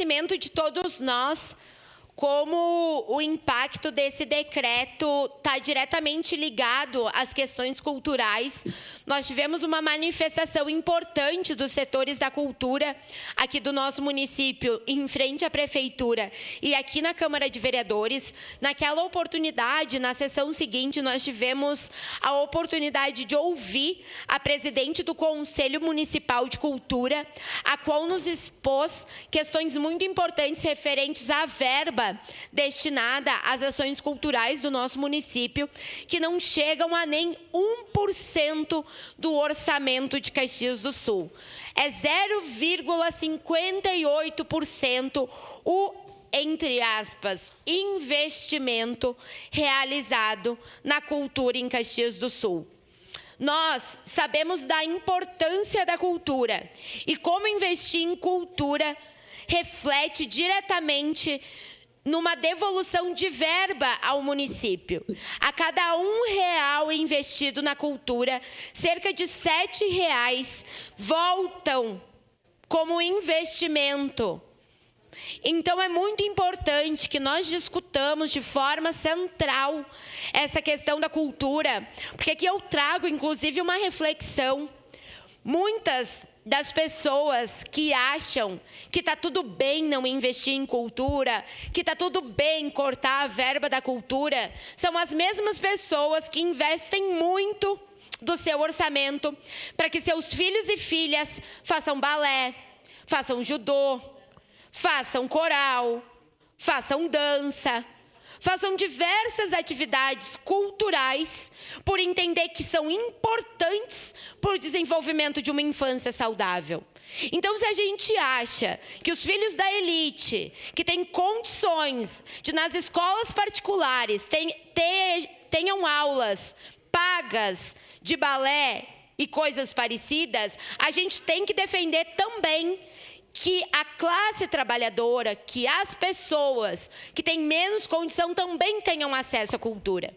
conhecimento de todos nós como o impacto desse decreto está diretamente ligado às questões culturais. Nós tivemos uma manifestação importante dos setores da cultura aqui do nosso município, em frente à Prefeitura e aqui na Câmara de Vereadores. Naquela oportunidade, na sessão seguinte, nós tivemos a oportunidade de ouvir a presidente do Conselho Municipal de Cultura, a qual nos expôs questões muito importantes referentes à verba destinada às ações culturais do nosso município, que não chegam a nem 1% do orçamento de Caxias do Sul. É 0,58% o, entre aspas, investimento realizado na cultura em Caxias do Sul. Nós sabemos da importância da cultura e como investir em cultura reflete diretamente numa devolução de verba ao município. A cada R$1 investido na cultura, cerca de R$7 voltam como investimento. Então, é muito importante que nós discutamos de forma central essa questão da cultura, porque aqui eu trago, inclusive, uma reflexão. Muitas das pessoas que acham que está tudo bem não investir em cultura, que está tudo bem cortar a verba da cultura, são as mesmas pessoas que investem muito do seu orçamento para que seus filhos e filhas façam balé, façam judô, façam coral, façam dança, façam diversas atividades culturais por entender que são importantes para o desenvolvimento de uma infância saudável. Então, se a gente acha que os filhos da elite, que têm condições de, nas escolas particulares, tenham aulas pagas de balé e coisas parecidas, a gente tem que defender também que a classe trabalhadora, que as pessoas que têm menos condição também tenham acesso à cultura.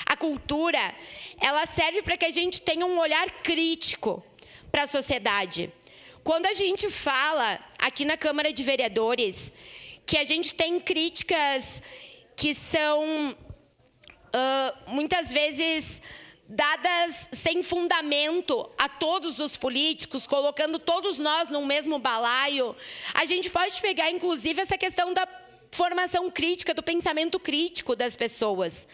A cultura, ela serve para que a gente tenha um olhar crítico para a sociedade. Quando a gente fala aqui na Câmara de Vereadores que a gente tem críticas que são muitas vezes dadas sem fundamento a todos os políticos, colocando todos nós no mesmo balaio, a gente pode pegar, inclusive, essa questão da formação crítica, do pensamento crítico das pessoas.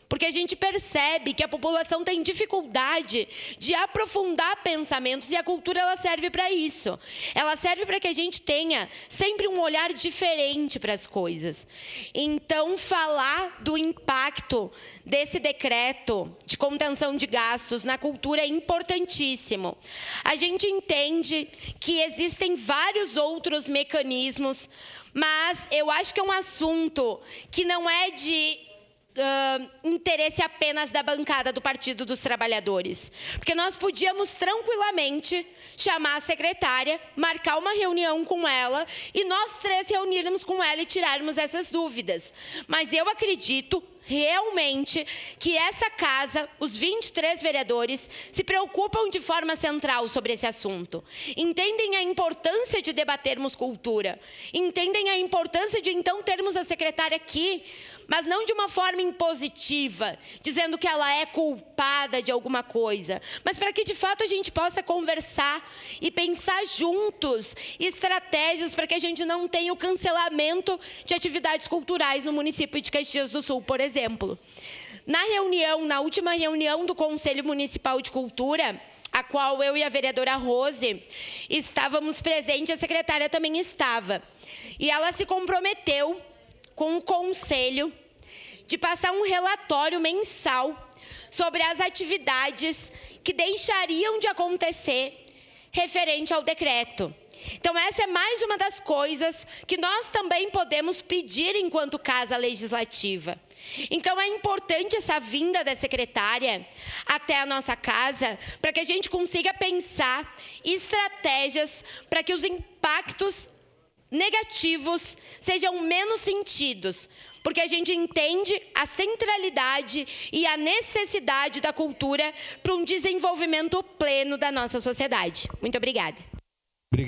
Porque a gente percebe que a população tem dificuldade de aprofundar pensamentos e a cultura ela serve para isso. Ela serve para que a gente tenha sempre um olhar diferente para as coisas. Então, falar do impacto desse decreto de contenção de gastos na cultura é importantíssimo. A gente entende que existem vários outros mecanismos, mas eu acho que é um assunto que não é de interesse apenas da bancada do Partido dos Trabalhadores. Porque nós podíamos tranquilamente chamar a secretária, marcar uma reunião com ela e nós três reunirmos com ela e tirarmos essas dúvidas. Mas eu acredito realmente que essa casa, os 23 vereadores, se preocupam de forma central sobre esse assunto. Entendem a importância de debatermos cultura. Entendem a importância de, então, termos a secretária aqui, mas não de uma forma impositiva, dizendo que ela é culpada de alguma coisa, mas para que, de fato, a gente possa conversar e pensar juntos estratégias para que a gente não tenha o cancelamento de atividades culturais no município de Caxias do Sul, por exemplo. Na última reunião do Conselho Municipal de Cultura, a qual eu e a vereadora Rose estávamos presentes, a secretária também estava, e ela se comprometeu com o Conselho de passar um relatório mensal sobre as atividades que deixariam de acontecer referente ao decreto. Então, essa é mais uma das coisas que nós também podemos pedir enquanto Casa Legislativa. Então, é importante essa vinda da secretária até a nossa casa para que a gente consiga pensar estratégias para que os impactos negativos sejam menos sentidos, porque a gente entende a centralidade e a necessidade da cultura para um desenvolvimento pleno da nossa sociedade. Muito obrigada.